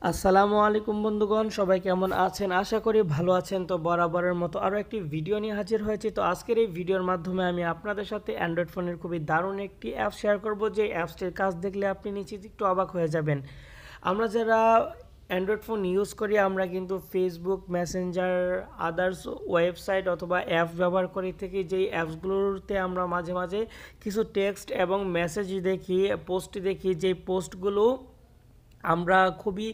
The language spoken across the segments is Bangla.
আসসালামু আলাইকুম বন্ধুগণ, সবাই কেমন আছেন? আশা করি ভালো আছেন। তো বরাবরের মতো আরও একটি ভিডিও নিয়ে হাজির হয়েছি। তো আজকের এই ভিডিওর মাধ্যমে আমি আপনাদের সাথে অ্যান্ড্রয়েড ফোনের খুবই দারুণ একটি অ্যাপ শেয়ার করব, যে অ্যাপসটির কাজ দেখলে আপনি নিশ্চিত একটু অবাক হয়ে যাবেন। আমরা যারা অ্যান্ড্রয়েড ফোন ইউজ করি, আমরা কিন্তু ফেসবুক, মেসেঞ্জার, আদার্স ওয়েবসাইট অথবা অ্যাপস ব্যবহার করি থেকে যেই অ্যাপসগুলোতে আমরা মাঝে মাঝে কিছু টেক্সট এবং মেসেজ দেখি, পোস্ট দেখি, যেই পোস্টগুলো আমরা খুবই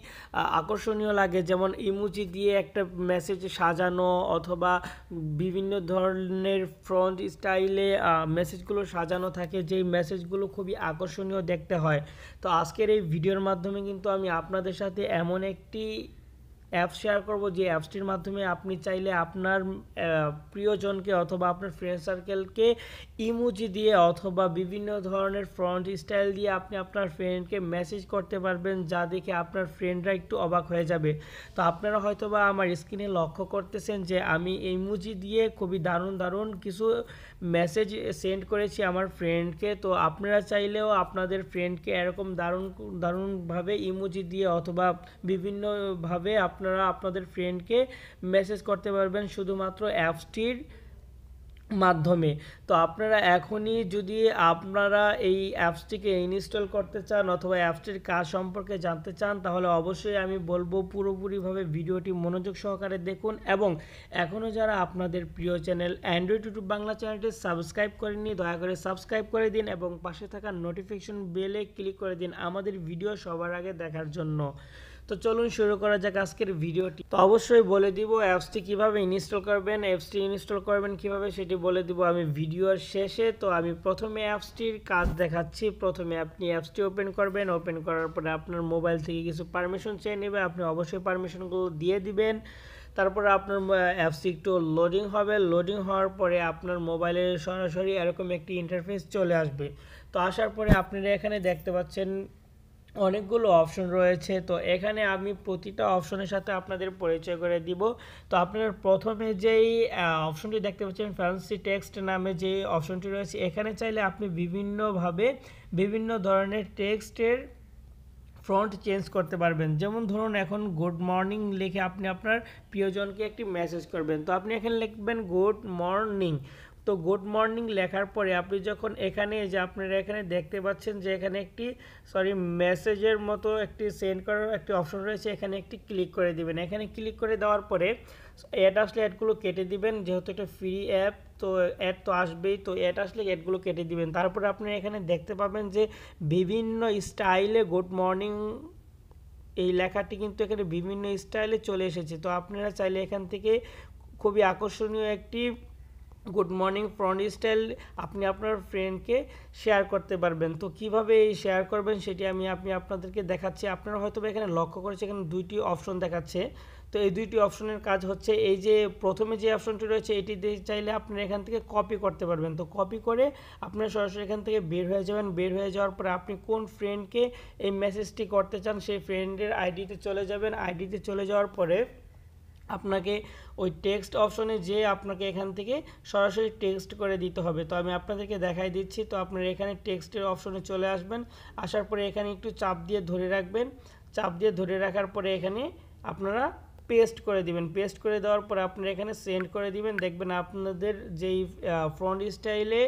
আকর্ষণীয় লাগে, যেমন ইমোজি দিয়ে একটা মেসেজ সাজানো অথবা বিভিন্ন ধরনের ফ্রন্ট স্টাইলে মেসেজগুলো সাজানো থাকে, যেই মেসেজগুলো খুবই আকর্ষণীয় দেখতে হয়। তো আজকের এই ভিডিওর মাধ্যমে কিন্তু আমি আপনাদের সাথে এমন একটি অ্যাপস শেয়ার করব, যে অ্যাপসটির মাধ্যমে আপনি চাইলে আপনার প্রিয়জনকে অথবা আপনার ফ্রেন্ড সার্কেলকে ইমোজি দিয়ে অথবা বিভিন্ন ধরনের ফ্রন্ট স্টাইল দিয়ে আপনি আপনার ফ্রেন্ডকে মেসেজ করতে পারবেন, যা দেখে আপনার ফ্রেন্ডরা একটু অবাক হয়ে যাবে। তো আপনারা হয়তোবা আমার স্ক্রিনে লক্ষ্য করতেছেন যে আমি ইমোজি দিয়ে খুবই দারুণ দারুণ কিছু মেসেজ সেন্ড করেছি আমার ফ্রেন্ডকে। তো আপনারা চাইলেও আপনাদের ফ্রেন্ডকে এরকম দারুণ দারুণভাবে ইমোজি দিয়ে অথবা বিভিন্নভাবে আপনারা আপনাদের ফ্রেন্ডকে মেসেজ করতে পারবেন শুধুমাত্র অ্যাপসটির মাধ্যমে। তো আপনারা এখনই যদি আপনারা এই অ্যাপসটিকে ইনস্টল করতে চান অথবা অ্যাপসটির কাজ সম্পর্কে জানতে চান, তাহলে অবশ্যই আমি বলবো পুরোপুরিভাবে ভিডিওটি মনোযোগ সহকারে দেখুন, এবং এখনও যারা আপনাদের প্রিয় চ্যানেল অ্যান্ড্রয়েড ইউটিউব বাংলা চ্যানেলটি সাবস্ক্রাইব করেননি, দয়া করে সাবস্ক্রাইব করে দিন এবং পাশে থাকা নোটিফিকেশন বেলে ক্লিক করে দিন আমাদের ভিডিও সবার আগে দেখার জন্য। তো চলুন শুরু করা যাক আজকের ভিডিওটি। তো অবশ্যই বলে দিব অ্যাপসটি কিভাবে ইনস্টল করবেন, অ্যাপসটি ইনস্টল করবেন কিভাবে সেটি বলে দিব আমি ভিডিওর শেষে। তো আমি প্রথমে অ্যাপসটির কাজ দেখাচ্ছি। প্রথমে আপনি অ্যাপসটি ওপেন করবেন। ওপেন করার পরে আপনার মোবাইল থেকে কিছু পারমিশন চেয়ে নেবে, আপনি অবশ্যই পারমিশনগুলো দিয়ে দিবেন। তারপরে আপনার অ্যাপসটি একটু লোডিং হবে। লোডিং হওয়ার পরে আপনার মোবাইলে সরাসরি এরকম একটি ইন্টারফেস চলে আসবে। তো আসার পরে আপনারা এখানে দেখতে পাচ্ছেন অনেকগুলো অপশন রয়েছে। তো এখানে আমি প্রতিটা অপশনের সাথে আপনাদের পরিচয় করে দিব। তো আপনার প্রথমে যেই অপশনটি দেখতে পাচ্ছেন ফ্যান্সি টেক্সট নামে যে অপশনটি রয়েছে, এখানে চাইলে আপনি বিভিন্নভাবে বিভিন্ন ধরনের টেক্সটের ফ্রন্ট চেঞ্জ করতে পারবেন। যেমন ধরুন এখন গুড মর্নিং লিখে আপনি আপনার প্রিয়জনকে একটি মেসেজ করবেন। তো আপনি এখানে লিখবেন গুড মর্নিং। তো গুড মর্নিং লেখার পরে আপনি যখন এখানে যে আপনারা এখানে দেখতে পাচ্ছেন যে এখানে একটি মেসেজের মতো একটি সেন্ড করার একটি অপশন রয়েছে, এখানে একটি ক্লিক করে দিবেন। এখানে ক্লিক করে দেওয়ার পরে অ্যাড আসলে অ্যাডগুলো কেটে দিবেন, যেহেতু একটা ফ্রি অ্যাপ তো অ্যাড তো আসবেই। তো অ্যাড আসলে অ্যাডগুলো কেটে দিবেন। তারপরে আপনি এখানে দেখতে পাবেন যে বিভিন্ন স্টাইলে গুড মর্নিং এই লেখাটি কিন্তু এখানে বিভিন্ন স্টাইলে চলে এসেছে। তো আপনারা চাইলে এখান থেকে খুবই আকর্ষণীয় একটি গুড মর্নিং ফ্রন্ট স্টাইল আপনি আপনার ফ্রেন্ডকে শেয়ার করতে পারবেন। তো কিভাবে এই শেয়ার করবেন সেটি আমি আপনাদেরকে দেখাচ্ছি। আপনারা হয়তো এখানে লক্ষ্য করেছে এখানে দুইটি অপশন দেখাচ্ছে। তো এই দুইটি অপশনের কাজ হচ্ছে, এই যে প্রথমে যে অপশনটি রয়েছে এটি চাইলে আপনারা এখান থেকে কপি করতে পারবেন। তো কপি করে আপনারা সরাসরি এখান থেকে বের হয়ে যাবেন। বের হয়ে যাওয়ার পরে আপনি কোন ফ্রেন্ডকে এই মেসেজটি করতে চান সেই ফ্রেন্ডের আইডিতে চলে যাবেন। আইডিতে চলে যাওয়ার পরে আপনাকে ওই টেক্সট অপশনে যে আপনাকে এখান থেকে সরাসরি টেক্সট করে দিতে হবে। তো আমি আপনাদেরকে দেখাই দিচ্ছি। তো আপনারা এখানে টেক্সটের অপশনে চলে আসবেন। আসার পরে এখানে একটু চাপ দিয়ে ধরে রাখবেন। চাপ দিয়ে ধরে রাখার পরে এখানে আপনারা পেস্ট করে দিবেন। পেস্ট করে দেওয়ার পরে আপনারা এখানে সেন্ড করে দিবেন। দেখবেন আপনাদের যেই ফ্রন্ট স্টাইলে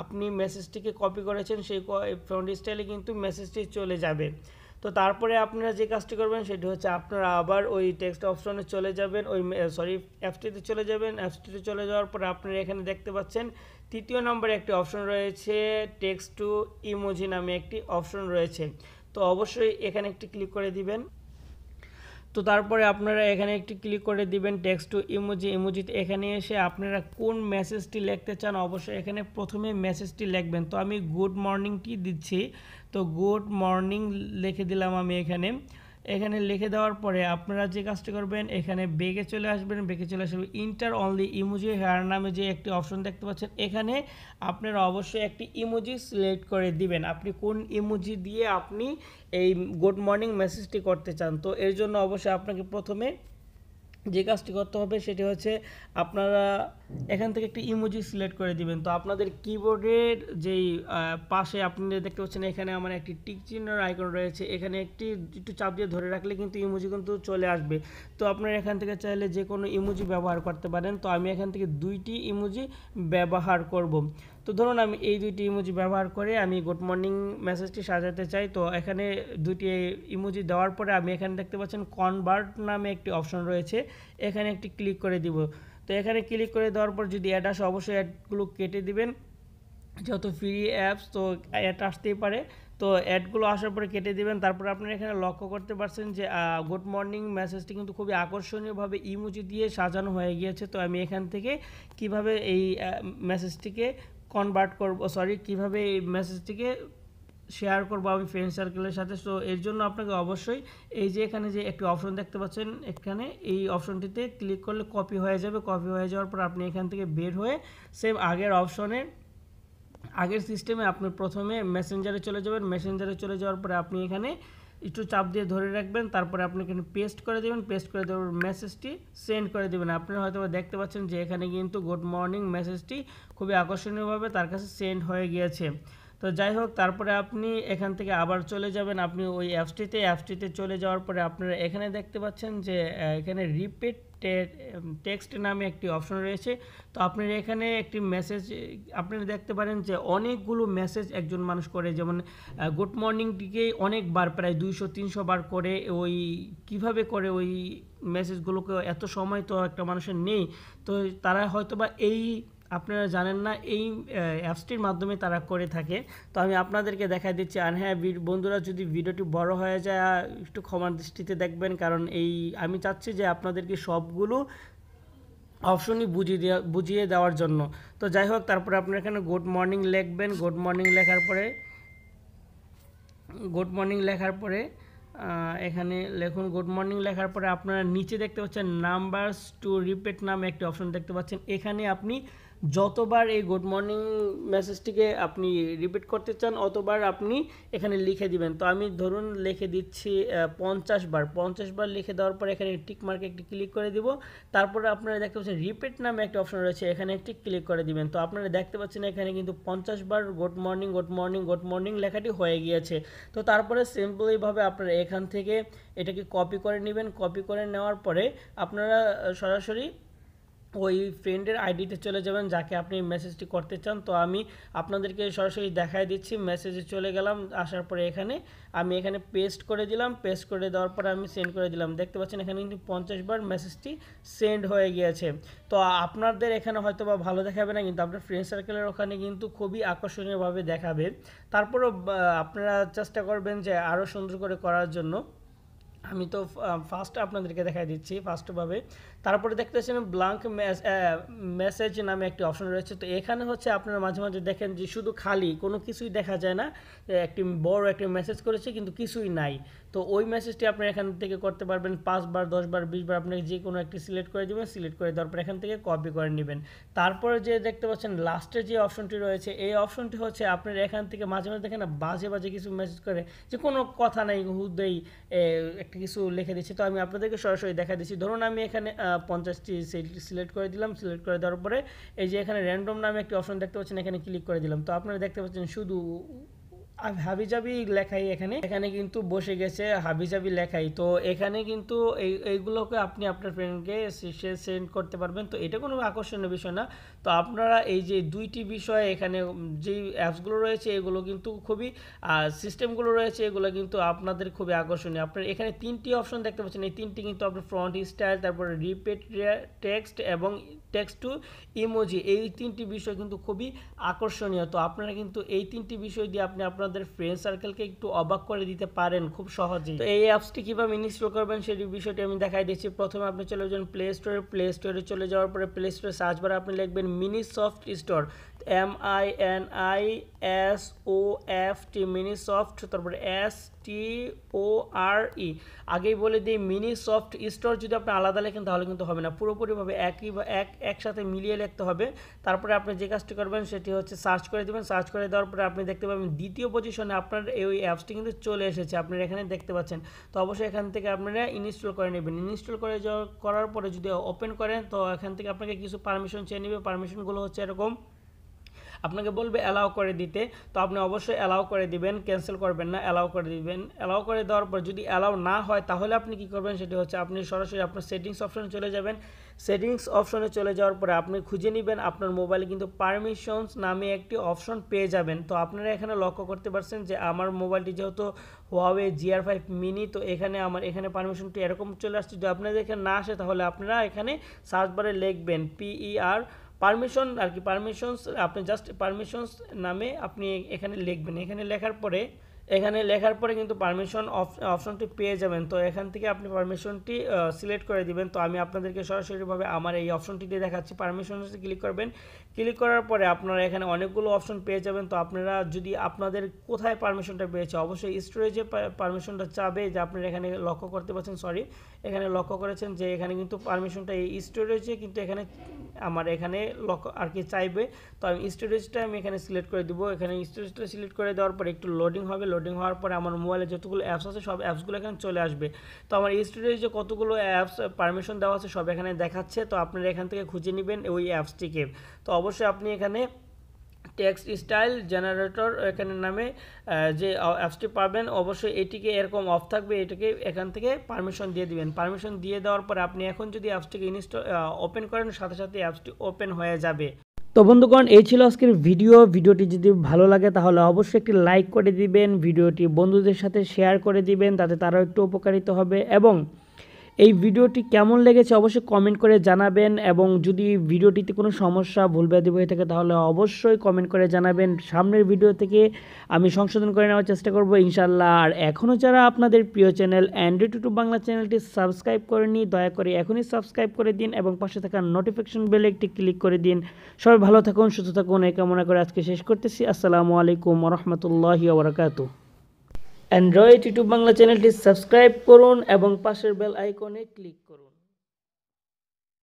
আপনি মেসেজটিকে কপি করেছেন সেই ফ্রন্ট স্টাইলে কিন্তু মেসেজটি চলে যাবে। তো তারপরে আপনারা যে কাজটি করবেন সেটি হচ্ছে আপনারা আবার ওই টেক্সট অপশনে চলে যাবেন, ওই অ্যাপসটিতে চলে যাবেন। অ্যাপসটিতে চলে যাওয়ার পরে আপনারা এখানে দেখতে পাচ্ছেন তৃতীয় নম্বরে একটি অপশন রয়েছে, টেক্সট টু ইমোজি নামে একটি অপশন রয়েছে। তো অবশ্যই এখানে একটি ক্লিক করে দিবেন। তো তারপরে আপনারা এখানে একটি ক্লিক করে দিবেন টেক্সট টু ইমোজি। ইমোজিতে এখানে এসে আপনারা কোন মেসেজটি লিখতে চান অবশ্যই এখানে প্রথমে মেসেজটি লিখবেন। তো আমি গুড মর্নিংটি দিচ্ছি। তো গুড মর্নিং লিখে দিলাম আমি এখানে। এখানে লিখে দেওয়ার পরে আপনারা যে কাজটি করবেন এখানে বেগে চলে আসবেন। বেগে চলে আসবে ইন্টার অনলি ইমোজি হেয়ার নামে যে একটি অপশন দেখতে পাচ্ছেন, এখানে আপনারা অবশ্যই একটি ইমোজি সিলেক্ট করে দিবেন। আপনি কোন ইমোজি দিয়ে আপনি এই গুড মর্নিং মেসেজটি করতে চান। তো এর জন্য অবশ্যই আপনাকে প্রথমে যে কাজটি করতে হবে সেটি হচ্ছে আপনারা এখান থেকে একটি ইমোজি সিলেক্ট করে দিবেন। তো আপনাদের কিবোর্ডের যেই পাশে আপনি দেখতে পাচ্ছেন এখানে আমার একটি টিক চিহ্নের আইকন রয়েছে, এখানে একটু চাপ দিয়ে ধরে রাখলে কিন্তু ইমোজি কিন্তু চলে আসবে। তো আপনারা এখান থেকে চাইলে যে কোনো ইমোজি ব্যবহার করতে পারেন। তো আমি এখান থেকে 2টি ইমোজি ব্যবহার করব। তো ধরুন আমি এই 2টি ইমোজি ব্যবহার করে আমি গুড মর্নিং মেসেজটি সাজাতে চাই। তো এখানে 2টি ইমোজি দেওয়ার পরে আমি এখানে দেখতে পাচ্ছেন কনভার্ট নামে একটি অপশন রয়েছে, এখানে একটি ক্লিক করে দিব। তো এখানে ক্লিক করে দেওয়ার পর যদি অ্যাড আসে অবশ্যই অ্যাডগুলো কেটে দিবেন, যেহেতু ফ্রি অ্যাপস তো অ্যাড আসতেই পারে। তো অ্যাডগুলো আসার পরে কেটে দিবেন। তারপর আপনারা এখানে লক্ষ্য করতে পারছেন যে গুড মর্নিং মেসেজটি কিন্তু খুবই আকর্ষণীয়ভাবে ইমোজি দিয়ে সাজানো হয়ে গিয়েছে। তো আমি এখান থেকে কিভাবে এই মেসেজটিকে কনভার্ট করব, কিভাবে এই মেসেজটিকে শেয়ার করবো আমি ফ্রেন্ড সার্কেলের সাথে। তো এর জন্য আপনাকে অবশ্যই এই যে এখানে যে একটি অপশন দেখতে পাচ্ছেন, এখানে এই অপশনটিতে ক্লিক করলে কপি হয়ে যাবে। কপি হয়ে যাওয়ার পর আপনি এখান থেকে বের হয়ে সেম আগের সিস্টেমে আপনি প্রথমে মেসেঞ্জারে চলে যাবেন। মেসেঞ্জারে চলে যাওয়ার পরে আপনি এখানে একটু চাপ দিয়ে ধরে রাখবেন, তারপরে আপনি এখানে পেস্ট করে দেবেন। পেস্ট করে দেওয়ার মেসেজটি সেন্ড করে দেবেন। আপনারা হয়তো দেখতে পাচ্ছেন যে এখানে কিন্তু গুড মর্নিং মেসেজটি খুবই আকর্ষণীয়ভাবে তার কাছে সেন্ড হয়ে গিয়েছে। তো যাই হোক, তারপরে আপনি এখান থেকে আবার চলে যাবেন আপনি ওই অ্যাপসটিতে চলে যাওয়ার পরে আপনারা এখানে দেখতে পাচ্ছেন যে এখানে রিপিট টেক্সট নামে একটি অপশন রয়েছে। তো আপনারা এখানে একটি মেসেজ আপনারা দেখতে পারেন যে অনেকগুলো মেসেজ একজন মানুষ করে, যেমন গুড মর্নিংটিকে অনেকবার প্রায় 200-300 বার করে। ওই কিভাবে করে ওই মেসেজগুলোকে, এত সময় তো একটা মানুষের নেই। তো তারা হয়তোবা এই আপনারা জানেন না এই অ্যাপসটির মাধ্যমে তারা করে থাকে। তো আমি আপনাদেরকে দেখাই দিচ্ছি। আর হ্যাঁ বন্ধুরা, যদি ভিডিওটি বড় হয়ে যায় একটু ক্ষমার দৃষ্টিতে দেখবেন, কারণ আমি চাচ্ছি যে আপনাদেরকে সবগুলো অপশনই বুঝিয়ে দেওয়ার জন্য। তো যাই হোক, তারপরে আপনারা এখানে গুড মর্নিং লিখবেন। গুড মর্নিং লেখার পরে এখানে লিখুন গুড মর্নিং লেখার পরে আপনারা নিচে দেখতে পাচ্ছেন নাম্বারস টু রিপিট নামে একটি অপশন দেখতে পাচ্ছেন। এখানে আপনি যতবার এই গুড মর্নিং মেসেজটিকে আপনি রিপিট করতে চান অতবার আপনি এখানে লিখে দিবেন। তো আমি ধরুন লিখে দিচ্ছি 50 বার লিখে দেওয়ার পর এখানে টিক মার্কে একটি ক্লিক করে দিব। তারপরে আপনারা দেখতে পাচ্ছেন রিপিট নামে একটা অপশন রয়েছে, এখানে একটি ক্লিক করে দিবেন। তো আপনারা দেখতে পাচ্ছেন এখানে কিন্তু 50 বার গুড মর্নিং লেখাটি হয়ে গিয়েছে। তো তারপরে সিম্পলিভাবে আপনারা এখান থেকে এটাকে কপি করে নেবেন। কপি করে নেওয়ার পরে আপনারা সরাসরি ওই ফ্রেন্ডের আইডিতে চলে যাবেন যাকে আপনি মেসেজটি করতে চান। তো আমি আপনাদেরকে সরাসরি দেখাই দিচ্ছি। মেসেজে চলে গেলাম, আসার পরে আমি এখানে পেস্ট করে দিলাম। পেস্ট করে দেওয়ার পরে আমি সেন্ড করে দিলাম। দেখতে পাচ্ছেন এখানে কিন্তু 50 বার মেসেজটি সেন্ড হয়ে গিয়েছে। তো আপনাদের এখানে হয়তো বা ভালো দেখাবে না, কিন্তু আপনার ফ্রেন্ড সার্কেলের ওখানে কিন্তু খুবই আকর্ষণীয়ভাবে দেখাবে। তারপরেও আপনারা চেষ্টা করবেন যে আরও সুন্দর করে করার জন্য। আমি তো ফার্স্ট আপনাদেরকে দেখাই দিচ্ছি ফার্স্টভাবে। তারপরে দেখতে পাচ্ছেন ব্ল্যাঙ্ক মেসেজ নামে একটি অপশন রয়েছে। তো এখানে হচ্ছে আপনারা মাঝে মাঝে দেখেন যে শুধু খালি, কোনো কিছুই দেখা যায় না, একটি বড় একটি মেসেজ করেছে কিন্তু কিছুই নাই। তো ওই মেসেজটি আপনি এখান থেকে করতে পারবেন 5 বার 10 বার 20 বার, আপনাকে যে কোনো একটি সিলেক্ট করে দেবেন। সিলেক্ট করে দেওয়ার পর এখান থেকে কপি করে নেবেন। তারপরে যে দেখতে পাচ্ছেন লাস্টের যে অপশনটি রয়েছে, এই অপশনটি হচ্ছে আপনার এখান থেকে মাঝে মাঝে দেখেন না বাজে বাজে কিছু মেসেজ করে, যে কোনো কথা নাই হুদেই একটা কিছু লিখে দিচ্ছি। তো আমি আপনাদেরকে সরাসরি দেখা দিচ্ছি। ধরুন আমি এখানে 50টি সিলেক্ট করে দিলাম। সিলেক্ট করে দেওয়ার পরে এই যে এখানে র্যান্ডম নামে একটি অপশন দেখতে পাচ্ছেন, এখানে ক্লিক করে দিলাম। তো আপনারা দেখতে পাচ্ছেন শুধু হাবিজাবি লেখাই এখানে কিন্তু বসে গেছে হাবিজাবি লেখাই। তো এখানে কিন্তু এইগুলোকে আপনি আপনার ফ্রেন্ডকে সেন্ড করতে পারবেন। তো এটা কোনো আকর্ষণীয় বিষয় না। তো আপনারা এই যে 2টি বিষয় এখানে যেই অ্যাপসগুলো রয়েছে এগুলো কিন্তু খুবই সিস্টেমগুলো রয়েছে এগুলো কিন্তু আপনাদের খুবই আকর্ষণীয়। আপনার এখানে 3টি অপশন দেখতে পাচ্ছেন, এই 3টি কিন্তু আপনার ফ্রন্ট স্টাইল, তারপরে রিপিট টেক্সট এবং টেক্সট টু ইমোজি, এই 3টি বিষয় কিন্তু খুবই আকর্ষণীয়। তো আপনারা কিন্তু এই 3টি বিষয় দিয়ে আপনি আপনাদের ফ্রেন্ড সার্কেলকে একটু অবাক করে দিতে পারেন খুব সহজেই। তো এই অ্যাপসটি কীভাবে ইনস্টল করবেন সেই বিষয়টি আমি দেখাই দিচ্ছি। প্রথমে আপনি চলে যাবেন প্লে স্টোরে চলে যাওয়ার পরে প্লে স্টোরে সার্চ বারে আপনি লিখবেন মিনি সফট স্টোর। তো MINISOFT মিনিসফট, তারপরে STORE। আগেই বলে দিই মিনিসফট স্টোর যদি আপনি আলাদা লেখেন তাহলে কিন্তু হবে না, পুরোপুরিভাবে একসাথে মিলিয়ে লিখতে হবে। তারপরে আপনি যে কাজটি করবেন সেটি হচ্ছে সার্চ করে দেবেন। সার্চ করে দেওয়ার পরে আপনি দেখতে পাবেন দ্বিতীয় পজিশনে আপনার এই অ্যাপসটি কিন্তু চলে এসেছে, আপনারা এখানে দেখতে পাচ্ছেন। তো অবশ্যই এখান থেকে আপনারা ইনস্টল করে নেবেন। ইনস্টল করার পরে যদি ওপেন করেন তো এখান থেকে আপনাকে কিছু পারমিশন চেয়ে নেবে। পারমিশনগুলো হচ্ছে এরকম, আপনাকে বলবে অ্যালাউ করে দিতে, তো আপনি অবশ্যই অ্যালাউ করে দিবেন, ক্যান্সেল করবেন না, অ্যালাউ করে দিবেন। অ্যালাউ করে দেওয়ার পর যদি অ্যালাউ না হয় তাহলে আপনি কি করবেন, সেটি হচ্ছে আপনি সরাসরি আপনার সেটিংস অপশনে চলে যাবেন। সেটিংস অপশনে চলে যাওয়ার পরে আপনি খুঁজে নেবেন আপনার মোবাইলে কিন্তু পারমিশনস নামে একটি অপশন পেয়ে যাবেন। তো আপনারা এখানে লক্ষ্য করতে পারছেন যে আমার মোবাইলটি যেহেতু Huawei GR5 mini, তো এখানে আমার এখানে পারমিশনটি এরকম চলে আসছে। যদি আপনাদের এখানে না আসে তাহলে আপনারা এখানে সার্চ বারে লিখবেন PER পারমিশন আর কি, পারমিশনস, আপনি জাস্ট পারমিশনস নামে আপনি এখানে লিখবেন। এখানে লেখার পরে কিন্তু পারমিশন অপশনটি পেয়ে যাবেন। তো এখান থেকে আপনি পারমিশনটি সিলেক্ট করে দিবেন। তো আমি আপনাদেরকে সরাসরিভাবে আমার এই অপশনটি দিয়ে দেখাচ্ছি। পারমিশনসে ক্লিক করবেন। ক্লিক করার পরে আপনারা এখানে অনেকগুলো অপশন পেয়ে যাবেন। তো আপনারা যদি আপনাদের কোথায় পারমিশনটা পেয়েছে, অবশ্যই স্টোরেজে পারমিশনটা চাবে, যে আপনারা এখানে লক্ষ্য করতে পারছেন, এখানে লক্ষ্য করেছেন যে এখানে কিন্তু পারমিশনটা এই স্টোরেজে কিন্তু এখানে আমার এখানে লক্ষ্য আর কি চাইবে। তো আমি স্টোরেজটা এখানে সিলেক্ট করে দিব। এখানে স্টোরেজটা সিলেক্ট করে দেওয়ার পরে একটু লোডিং হবে। লোডিং হওয়ার পরে আমার মোবাইলে যতগুলো অ্যাপস আছে সব অ্যাপসগুলো এখানে চলে আসবে। তো আমার স্টোরেজে কতগুলো অ্যাপস পারমিশন দেওয়া আছে সব এখানে দেখাচ্ছে। তো আপনারা এখান থেকে খুঁজে নেবেন ওই অ্যাপসটিকে। তো অবশ্যই আপনি এখানে টেক্সট স্টাইল জেনারেটর এখানে নামে যে অ্যাপসটি পাবেন, অবশ্যই এটিকে এরকম অফ থাকবে, এটাকে এখান থেকে পারমিশন দিয়ে দিবেন। পারমিশন দিয়ে দেওয়ার পরে আপনি এখন যদি অ্যাপসটিকে ওপেন করেন সাথে সাথে অ্যাপসটি ওপেন হয়ে যাবে। তো বন্ধুগণ, এই ছিল আজকের ভিডিওটি যদি ভালো লাগে তাহলে অবশ্যই একটি লাইক করে দিবেন, ভিডিওটি বন্ধুদের সাথে শেয়ার করে দিবেন, তাতে তারাও একটু উপকারিত হবে। এবং এই ভিডিওটি কেমন লেগেছে অবশ্যই কমেন্ট করে জানাবেন। এবং যদি ভিডিওটিতে কোনো সমস্যা ভুলভ্রান্তি হয়ে থাকে তাহলে অবশ্যই কমেন্ট করে জানাবেন। সামনের ভিডিও থেকে আমি সংশোধন করে নেওয়ার চেষ্টা করব ইনশাল্লাহ। আর এখনও যারা আপনাদের প্রিয় চ্যানেল অ্যান্ড্রয়েড ইউটিউব বাংলা চ্যানেলটি সাবস্ক্রাইব করেনি, দয়া করে এখনই সাবস্ক্রাইব করে দিন এবং পাশে থাকা নোটিফিকেশন বেলে একটি ক্লিক করে দিন। সবাই ভালো থাকুন, সুস্থ থাকুন, এই কামনা করে আজকে শেষ করতেছি। আসসালামু আলাইকুম ওয়া রাহমাতুল্লাহি ওয়া বারাকাতুহু। অ্যান্ড্রয়েড ইউটিউব বাংলা চ্যানেলটি সাবস্ক্রাইব করুন এবং পাশের বেল আইকনে ক্লিক করুন।